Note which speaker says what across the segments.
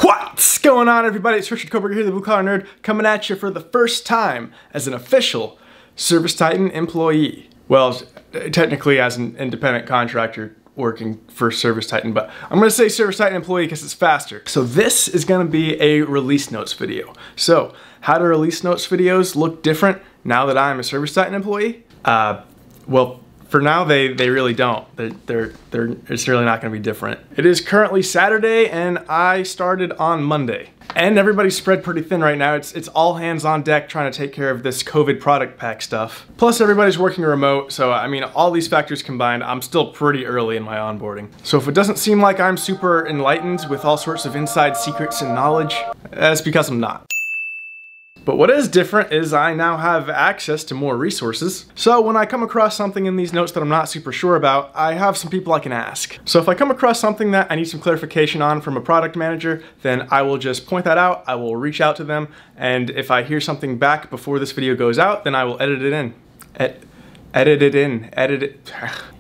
Speaker 1: What's going on, everybody? It's Richard Koberger here, the Blue Collar Nerd, coming at you for the first time as an official ServiceTitan employee. Well, technically as an independent contractor working for ServiceTitan, but I'm going to say ServiceTitan employee because it's faster. So this is going to be a release notes video. So how do release notes videos look different now that I'm a ServiceTitan employee? Well, for now, they really don't. It's really not going to be different. It is currently Saturday, and I started on Monday. And everybody's spread pretty thin right now. It's all hands on deck trying to take care of this COVID product pack stuff. Plus, everybody's working remote, so I mean, all these factors combined, I'm still pretty early in my onboarding. So if it doesn't seem like I'm super enlightened with all sorts of inside secrets and knowledge, that's because I'm not. But what is different is I now have access to more resources. So when I come across something in these notes that I'm not super sure about, I have some people I can ask. So if I come across something that I need some clarification on from a product manager, then I will just point that out, I will reach out to them, and if I hear something back before this video goes out, then I will edit it in.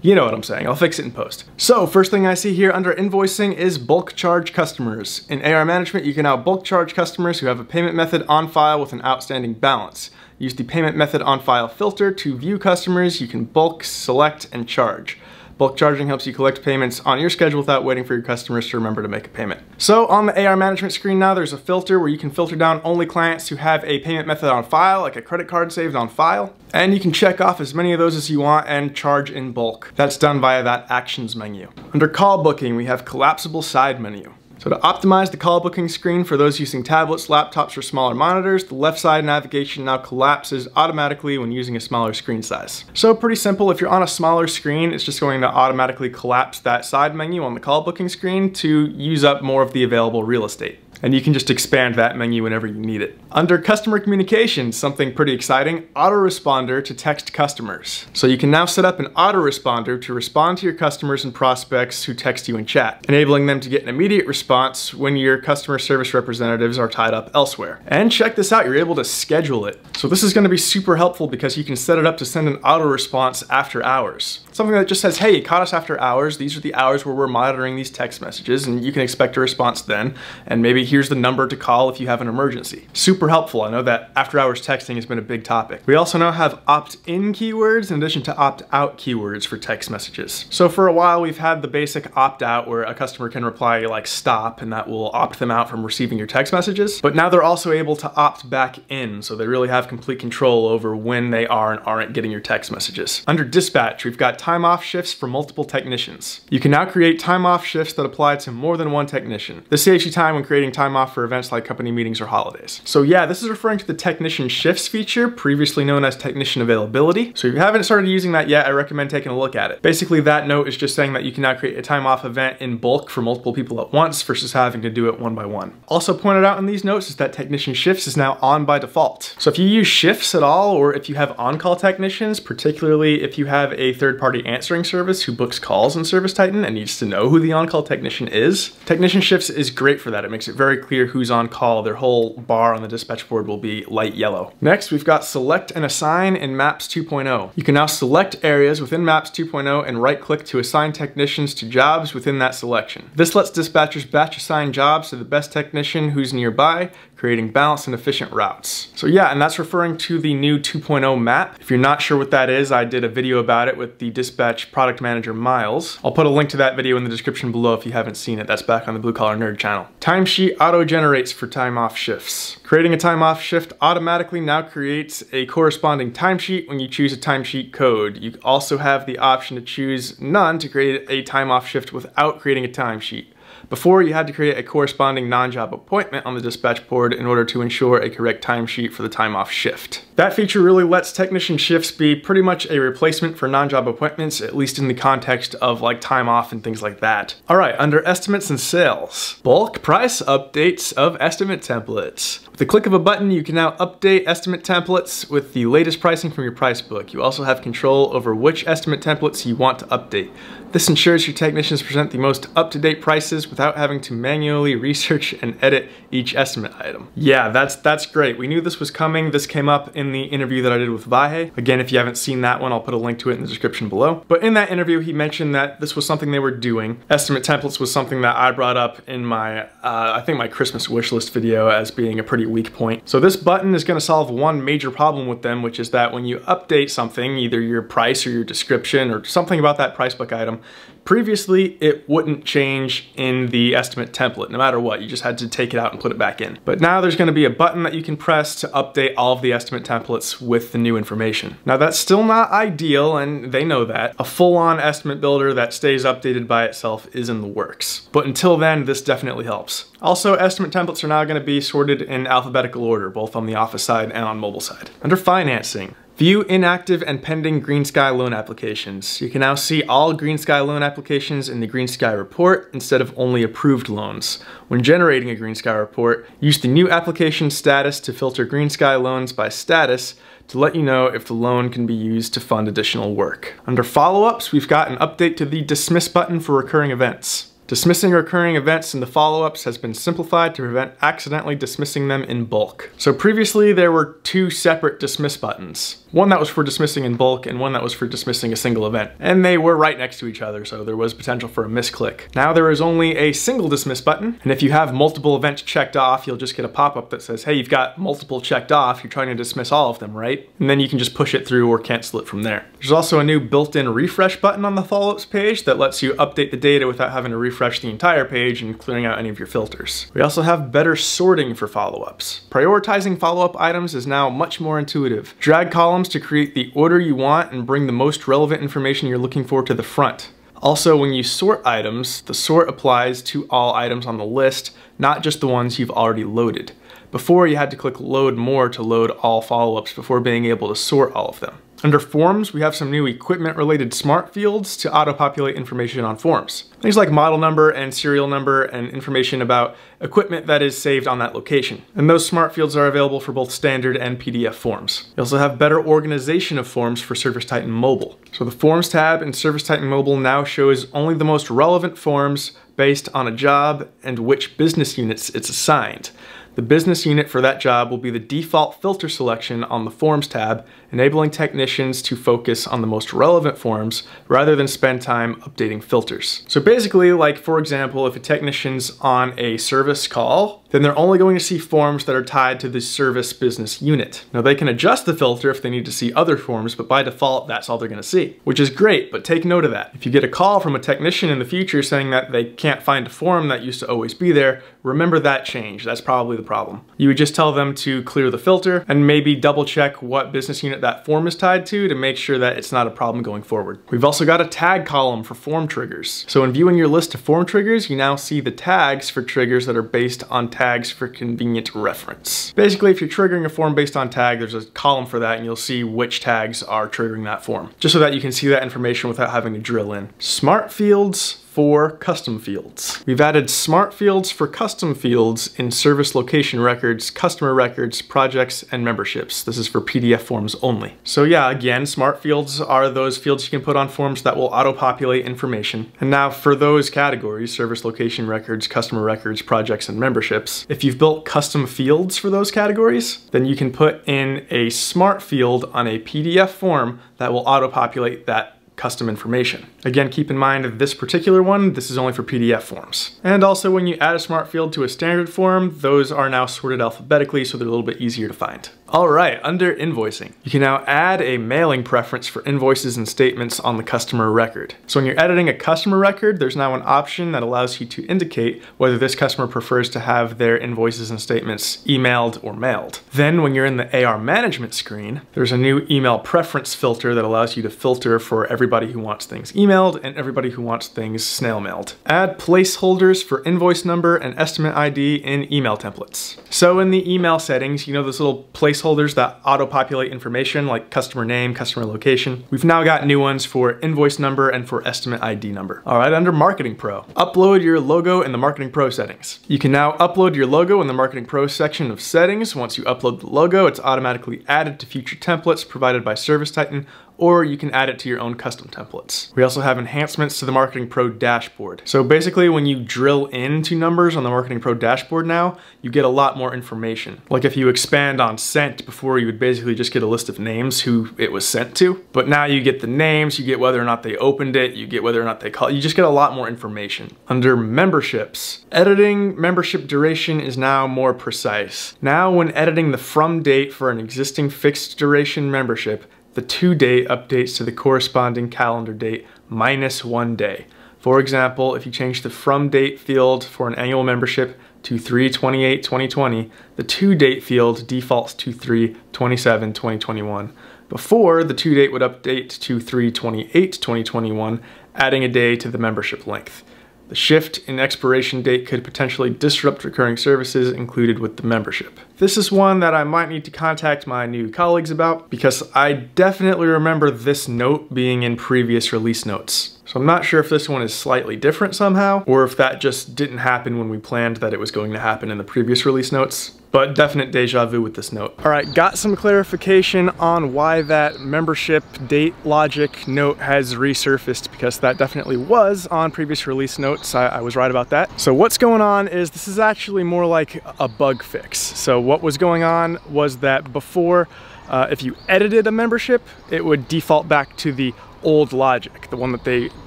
Speaker 1: You know what I'm saying, I'll fix it in post. So first thing I see here under invoicing is bulk charge customers. In AR management, you can now bulk charge customers who have a payment method on file with an outstanding balance. Use the payment method on file filter to view customers you can bulk, select, and charge. Bulk charging helps you collect payments on your schedule without waiting for your customers to remember to make a payment. So on the AR management screen now, there's a filter where you can filter down only clients who have a payment method on file, like a credit card saved on file. And you can check off as many of those as you want and charge in bulk. That's done via that actions menu. Under call booking, we have collapsible side menu. So to optimize the call booking screen for those using tablets, laptops, or smaller monitors, the left side navigation now collapses automatically when using a smaller screen size. So pretty simple, if you're on a smaller screen, it's just going to automatically collapse that side menu on the call booking screen to use up more of the available real estate. And you can just expand that menu whenever you need it. Under customer communications, something pretty exciting, Autoresponder to text customers. So you can now set up an autoresponder to respond to your customers and prospects who text you in chat, enabling them to get an immediate response when your customer service representatives are tied up elsewhere. And check this out, you're able to schedule it. So this is going to be super helpful because you can set it up to send an auto response after hours. Something that just says, hey, it caught us after hours, these are the hours where we're monitoring these text messages, and you can expect a response then, and maybe here's the number to call if you have an emergency. Super helpful. I know that after hours texting has been a big topic. We also now have opt-in keywords in addition to opt-out keywords for text messages. So for a while we've had the basic opt-out where a customer can reply like stop and that will opt them out from receiving your text messages. But now they're also able to opt back in, so they really have complete control over when they are and aren't getting your text messages. Under dispatch, we've got time off shifts for multiple technicians. You can now create time off shifts that apply to more than one technician. This saves you time when creating time off for events like company meetings or holidays. So yeah, this is referring to the technician shifts feature, previously known as technician availability. So if you haven't started using that yet, I recommend taking a look at it. Basically, that note is just saying that you can now create a time off event in bulk for multiple people at once versus having to do it one by one. Also pointed out in these notes is that technician shifts is now on by default. So if you use shifts at all, or if you have on-call technicians, particularly if you have a third-party answering service who books calls in ServiceTitan and needs to know who the on-call technician is, technician shifts is great for that. It makes it very clear who's on call. Their whole bar on the dispatch board will be light yellow. Next, we've got select and assign in Maps 2.0. You can now select areas within Maps 2.0 and right-click to assign technicians to jobs within that selection. This lets dispatchers batch assign jobs to the best technician who's nearby, creating balanced and efficient routes. So yeah, and that's referring to the new 2.0 map. If you're not sure what that is, I did a video about it with the dispatch product manager Miles. I'll put a link to that video in the description below if you haven't seen it. That's back on the Blue Collar Nerd channel. Timesheet auto-generates for time off shifts. Creating a time off shift automatically now creates a corresponding timesheet when you choose a timesheet code. You also have the option to choose none to create a time off shift without creating a timesheet. Before, you had to create a corresponding non-job appointment on the dispatch board in order to ensure a correct timesheet for the time off shift. That feature really lets technician shifts be pretty much a replacement for non-job appointments, at least in the context of like time off and things like that. All right, under estimates and sales, bulk price updates of estimate templates. With the click of a button, you can now update estimate templates with the latest pricing from your price book. You also have control over which estimate templates you want to update. This ensures your technicians present the most up-to-date prices without without having to manually research and edit each estimate item. Yeah, that's great. We knew this was coming. This came up in the interview that I did with Vahe. Again, if you haven't seen that one, I'll put a link to it in the description below. But in that interview, he mentioned that this was something they were doing. Estimate templates was something that I brought up in my, I think my Christmas wish list video as being a pretty weak point. So this button is gonna solve one major problem with them, which is that when you update something, either your price or your description or something about that price book item, previously it wouldn't change in the estimate template, no matter what. You just had to take it out and put it back in. But now there's gonna be a button that you can press to update all of the estimate templates with the new information. Now that's still not ideal, and they know that. A full-on estimate builder that stays updated by itself is in the works. But until then, this definitely helps. Also, estimate templates are now gonna be sorted in alphabetical order, both on the Office side and on mobile side. Under financing, view inactive and pending GreenSky loan applications. You can now see all GreenSky loan applications in the GreenSky report instead of only approved loans. When generating a GreenSky report, use the new application status to filter GreenSky loans by status to let you know if the loan can be used to fund additional work. Under follow-ups, we've got an update to the dismiss button for recurring events. Dismissing recurring events in the follow-ups has been simplified to prevent accidentally dismissing them in bulk. So previously there were two separate dismiss buttons. One that was for dismissing in bulk and one that was for dismissing a single event. And they were right next to each other, so there was potential for a misclick. Now there is only a single dismiss button, and if you have multiple events checked off, you'll just get a pop-up that says, hey, you've got multiple checked off, you're trying to dismiss all of them, right? And then you can just push it through or cancel it from there. There's also a new built-in refresh button on the follow-ups page that lets you update the data without having to refresh the entire page and clearing out any of your filters. We also have better sorting for follow-ups. Prioritizing follow-up items is now much more intuitive. Drag columns to create the order you want and bring the most relevant information you're looking for to the front. Also, when you sort items, the sort applies to all items on the list, not just the ones you've already loaded. Before, you had to click load more to load all follow-ups before being able to sort all of them. Under forms, we have some new equipment-related smart fields to auto-populate information on forms. Things like model number and serial number and information about equipment that is saved on that location. And those smart fields are available for both standard and PDF forms. We also have better organization of forms for ServiceTitan Mobile. So the Forms tab in ServiceTitan Mobile now shows only the most relevant forms based on a job and which business units it's assigned. The business unit for that job will be the default filter selection on the Forms tab, enabling technicians to focus on the most relevant forms rather than spend time updating filters. So basically, like for example, if a technician's on a service call, then they're only going to see forms that are tied to the service business unit. Now they can adjust the filter if they need to see other forms, but by default, that's all they're gonna see, which is great, but take note of that. If you get a call from a technician in the future saying that they can't find a form that used to always be there, remember that change. That's probably the problem. You would just tell them to clear the filter and maybe double check what business unit that form is tied to make sure that it's not a problem going forward. We've also got a tag column for form triggers. So in viewing your list of form triggers, you now see the tags for triggers that are based on tags for convenient reference. Basically, if you're triggering a form based on tag, there's a column for that and you'll see which tags are triggering that form, just so that you can see that information without having to drill in. Smart fields for custom fields. We've added smart fields for custom fields in service location records, customer records, projects, and memberships. This is for PDF forms only. So yeah, again, smart fields are those fields you can put on forms that will auto-populate information. And now for those categories, service location records, customer records, projects, and memberships, if you've built custom fields for those categories, then you can put in a smart field on a PDF form that will auto-populate that custom information. Again, keep in mind that this particular one, this is only for PDF forms. And also when you add a smart field to a standard form, those are now sorted alphabetically so they're a little bit easier to find. All right, under invoicing, you can now add a mailing preference for invoices and statements on the customer record. So when you're editing a customer record, there's now an option that allows you to indicate whether this customer prefers to have their invoices and statements emailed or mailed. Then when you're in the AR management screen, there's a new email preference filter that allows you to filter for everybody who wants things emailed and everybody who wants things snail mailed. Add placeholders for invoice number and estimate ID in email templates. So in the email settings, you know those little placeholders that auto-populate information like customer name, customer location. We've now got new ones for invoice number and for estimate ID number. All right, under Marketing Pro, upload your logo in the Marketing Pro settings. You can now upload your logo in the Marketing Pro section of settings. Once you upload the logo, it's automatically added to future templates provided by ServiceTitan or you can add it to your own custom templates. We also have enhancements to the Marketing Pro dashboard. So basically when you drill into numbers on the Marketing Pro dashboard now, you get a lot more information. Like if you expand on sent, before you would basically just get a list of names who it was sent to, but now you get the names, you get whether or not they opened it, you get whether or not they called, you just get a lot more information. Under memberships, editing membership duration is now more precise. Now when editing the from date for an existing fixed duration membership, the to date updates to the corresponding calendar date minus 1 day. For example, if you change the from date field for an annual membership to 3/28/2020, the to date field defaults to 3/27/2021. Before, the to date would update to 3/28/2021, adding a day to the membership length. The shift in expiration date could potentially disrupt recurring services included with the membership. This is one that I might need to contact my new colleagues about because I definitely remember this note being in previous release notes. So I'm not sure if this one is slightly different somehow, or if that just didn't happen when we planned that it was going to happen in the previous release notes. But definite deja vu with this note. All right, got some clarification on why that membership date logic note has resurfaced, because that definitely was on previous release notes. I was right about that. So what's going on is this is actually more like a bug fix. So what was going on was that before, if you edited a membership, it would default back to the old logic, the one that they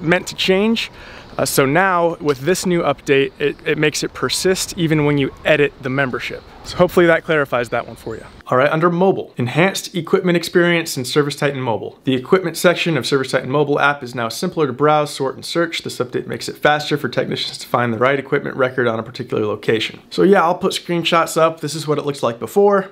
Speaker 1: meant to change. So now with this new update, it makes it persist even when you edit the membership. So hopefully that clarifies that one for you. All right, under mobile, enhanced equipment experience in ServiceTitan Mobile. The equipment section of ServiceTitan Mobile app is now simpler to browse, sort, and search. This update makes it faster for technicians to find the right equipment record on a particular location. So yeah, I'll put screenshots up. This is what it looks like before,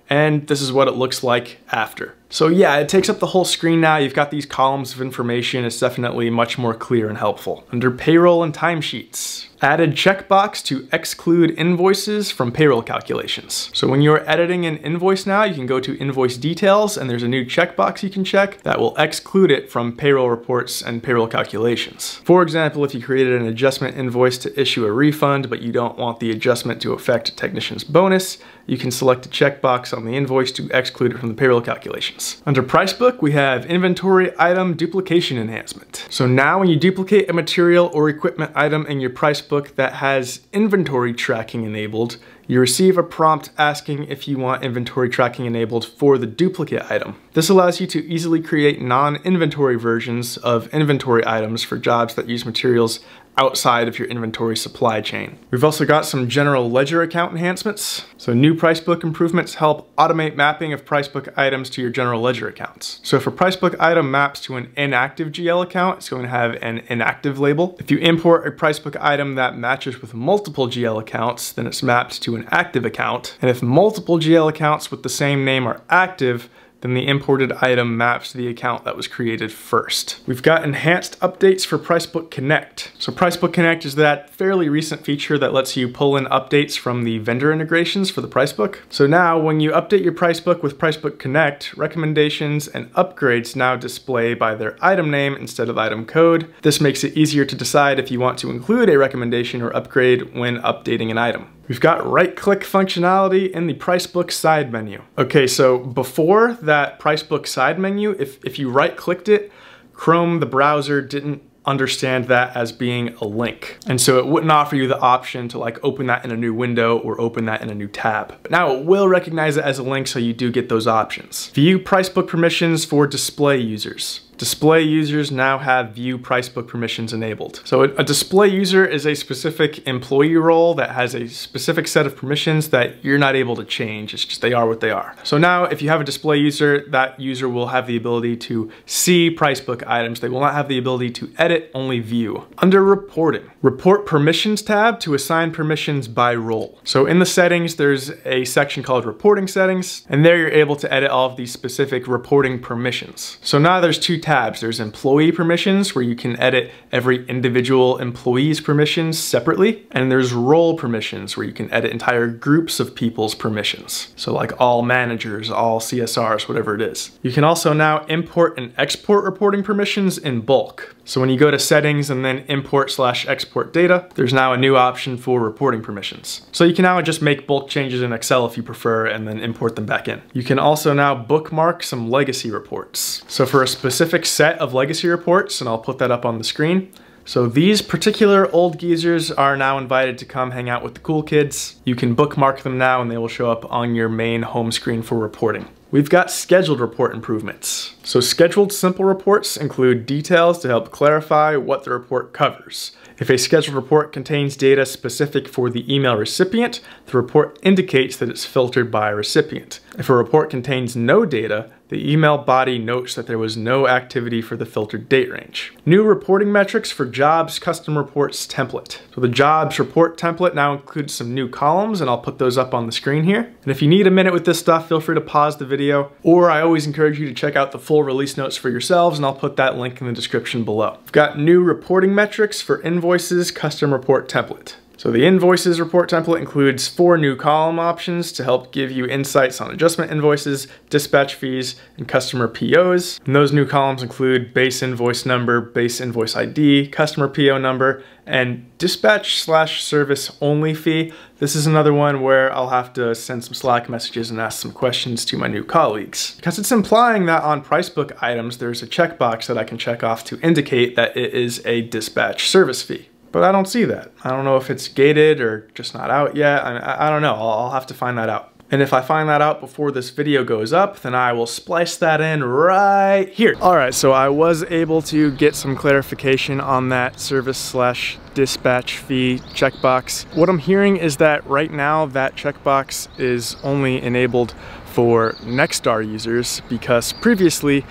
Speaker 1: and this is what it looks like after. So yeah, it takes up the whole screen now. You've got these columns of information. It's definitely much more clear and helpful. Under payroll and timesheets, added checkbox to exclude invoices from payroll calculations. So when you're editing an invoice now, you can go to invoice details and there's a new checkbox you can check that will exclude it from payroll reports and payroll calculations. For example, if you created an adjustment invoice to issue a refund, but you don't want the adjustment to affect a technician's bonus, you can select a checkbox on the invoice to exclude it from the payroll calculations. Under price book, we have inventory item duplication enhancement. So now when you duplicate a material or equipment item in your price book that has inventory tracking enabled, you receive a prompt asking if you want inventory tracking enabled for the duplicate item. This allows you to easily create non-inventory versions of inventory items for jobs that use materials outside of your inventory supply chain. We've also got some general ledger account enhancements. So new pricebook improvements help automate mapping of pricebook items to your general ledger accounts. So if a pricebook item maps to an inactive GL account, it's going to have an inactive label. If you import a pricebook item that matches with multiple GL accounts, then it's mapped to an active account. And if multiple GL accounts with the same name are active, then the imported item maps to the account that was created first. We've got enhanced updates for Pricebook Connect. So Pricebook Connect is that fairly recent feature that lets you pull in updates from the vendor integrations for the Pricebook. So now when you update your Pricebook with Pricebook Connect, recommendations and upgrades now display by their item name instead of item code. This makes it easier to decide if you want to include a recommendation or upgrade when updating an item. We've got right-click functionality in the Pricebook side menu. Okay, so before that Pricebook side menu, if you right-clicked it, Chrome, the browser, didn't understand that as being a link. And so it wouldn't offer you the option to like open that in a new window or open that in a new tab. But now it will recognize it as a link, so you do get those options. View Pricebook permissions for display users. Display users now have view Pricebook permissions enabled. So a display user is a specific employee role that has a specific set of permissions that you're not able to change. It's just they are what they are. So now if you have a display user, that user will have the ability to see Pricebook items. They will not have the ability to edit, only view. Under reporting, report permissions tab to assign permissions by role. So in the settings, there's a section called reporting settings, and there you're able to edit all of these specific reporting permissions. So now there's two tabs. There's employee permissions, where you can edit every individual employee's permissions separately. And there's role permissions, where you can edit entire groups of people's permissions. So like all managers, all CSRs, whatever it is. You can also now import and export reporting permissions in bulk. So when you go to settings and then import/export data, there's now a new option for reporting permissions. So you can now just make bulk changes in Excel if you prefer and then import them back in. You can also now bookmark some legacy reports. So for a specific set of legacy reports, and I'll put that up on the screen. So these particular old geezers are now invited to come hang out with the cool kids. You can bookmark them now and they will show up on your main home screen for reporting. We've got scheduled report improvements. So scheduled simple reports include details to help clarify what the report covers. If a scheduled report contains data specific for the email recipient, the report indicates that it's filtered by recipient. If a report contains no data, the email body notes that there was no activity for the filtered date range. New reporting metrics for Jobs Custom Reports template. So the Jobs Report template now includes some new columns, and I'll put those up on the screen here. And if you need a minute with this stuff, feel free to pause the video, or I always encourage you to check out the full release notes for yourselves, and I'll put that link in the description below. We've got new reporting metrics for Invoices Custom Report template. So the Invoices Report template includes 4 new column options to help give you insights on adjustment invoices, dispatch fees, and customer POs. And those new columns include base invoice number, base invoice ID, customer PO number, and dispatch/service only fee. This is another one where I'll have to send some Slack messages and ask some questions to my new colleagues. Because it's implying that on pricebook items, there's a checkbox that I can check off to indicate that it is a dispatch service fee. But I don't see that. I don't know if it's gated or just not out yet. I don't know. I'll have to find that out. And if I find that out before this video goes up, then I will splice that in right here. All right, so I was able to get some clarification on that service/dispatch fee checkbox. What I'm hearing is that right now that checkbox is only enabled for Nexstar users, because previously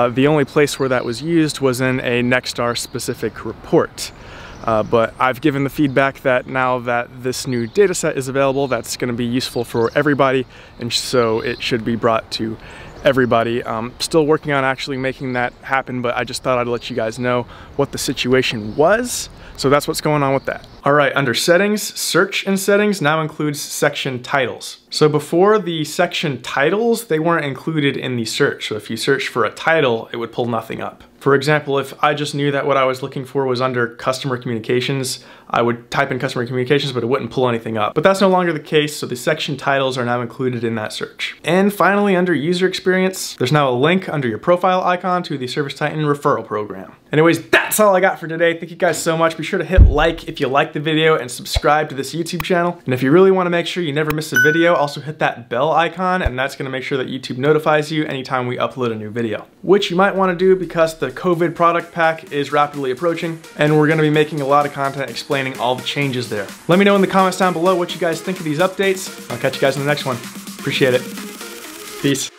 Speaker 1: the only place where that was used was in a Nexstar specific report. But I've given the feedback that now that this new data set is available, that's going to be useful for everybody, and so it should be brought to everybody. Still working on actually making that happen, but I just thought I'd let you guys know what the situation was. So that's what's going on with that. All right, under settings, search in settings now includes section titles. So before the section titles, they weren't included in the search. So if you search for a title, it would pull nothing up. For example, if I just knew that what I was looking for was under customer communications, I would type in customer communications, but it wouldn't pull anything up. But that's no longer the case, so the section titles are now included in that search. And finally, under user experience, there's now a link under your profile icon to the ServiceTitan referral program. Anyways, that's all I got for today. Thank you guys so much. Be sure to hit like if you liked the video and subscribe to this YouTube channel. And if you really want to make sure you never miss a video, also hit that bell icon, and that's going to make sure that YouTube notifies you anytime we upload a new video. Which you might want to do because the COVID product pack is rapidly approaching, and we're going to be making a lot of content explaining all the changes there. Let me know in the comments down below what you guys think of these updates. I'll catch you guys in the next one. Appreciate it. Peace.